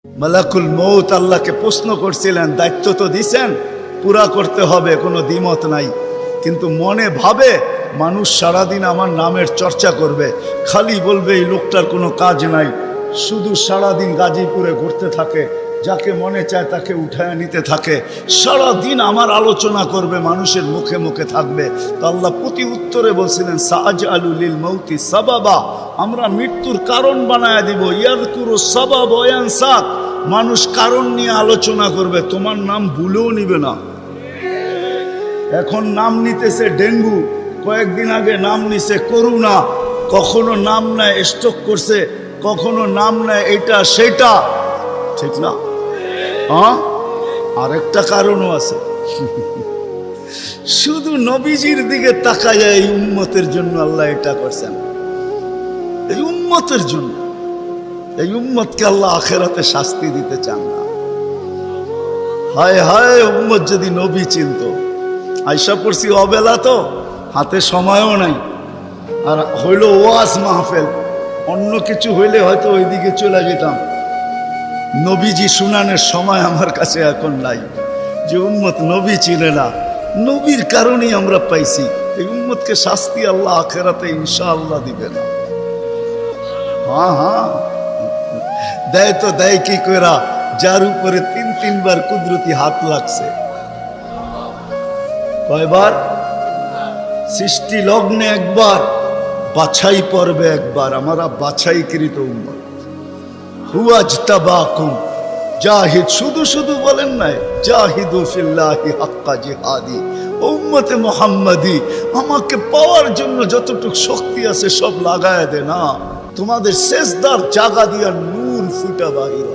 মালাকুল মউত আল্লাহকে প্রশ্ন করছিলেন, দায়িত্ব তো দিছেন, পুরা করতে হবে, কোনো দ্বিমত নাই। কিন্তু মনে ভাবে মানুষ সারাদিন আমার নামের চর্চা করবে, খালি বলবে এই লোকটার কোনো কাজ নাই, শুধু সারাদিন গাজীপুরে ঘুরতে থাকে, যাকে মনে চায় তাকে উঠায় নিতে থাকে, সারাদিন আমার আলোচনা করবে, মানুষের মুখে মুখে থাকবে। তো আল্লাহ প্রতি উত্তরে বলছিলেন, সাআজআলু লিল মাউতি সাবাবা, আমরা মৃত্যুর কারণ বানায় দিব। ইয়াযকুরু সাবাব ওয়া ইয়ানসা, মানুষ কারণ নিয়ে আলোচনা করবে, তোমার নাম ভুলেও নিবে না। এখন নাম নিতেছে ডেঙ্গু, কয়েকদিন আগে নাম নিছে করোনা, কখনো নাম নেয় স্ট্রোক করছে, কখনো নাম নেয় এটা সেটা, ঠিক না? হ্যাঁ, আরেকটা কারণও আছে। শুধু নবীজির দিকে তাকায় এই উম্মতের জন্য আল্লাহ এটা করছেন, এই উম্মতের জন্য। এই উম্মতকে আল্লাহ আখেরাতে শাস্তি দিতে চান না। হায় হায়, উম্মত যদি নবী চিনত। আয়সা পড়ছি অবেলা, তো হাতে সময়ও নাই, আর হইল ওয়াজ মাহফিল, অন্য কিছু হইলে হয়তো ওইদিকে চলে যেতাম। নবীজি শুনানের সময় আমার কাছে এখন নাই। যে উম্মত নবী চিনে না, নবীর কারণেই আমরা পাইছি। এই উম্মতকে শাস্তি আল্লাহ আখেরাতে ইনশাআল্লাহ দিবে না। হ্যাঁ হ্যাঁ, দেয় তো দেয় কি কইরা, যার উপরে তিনবার কুদরতি হাত লাগছে। কয়বার? সৃষ্টি লগ্নে একবার, বাছাই পর্বে একবার। আমরা বাছাইকৃত উম্মত। হুয়াজতাবাকুম জাহিদ, শুধু শুধু বলেন নাই, জাহিদু ফিল্লাহি হাক্কা জিহাদি। উম্মতে মুহাম্মাদি, আমাকে পাওয়ার জন্য যতটুকু শক্তি আছে সব লাগায় দে না। তোমাদের সেজদার জায়গা দিয়া নূর ফুটা বাহির।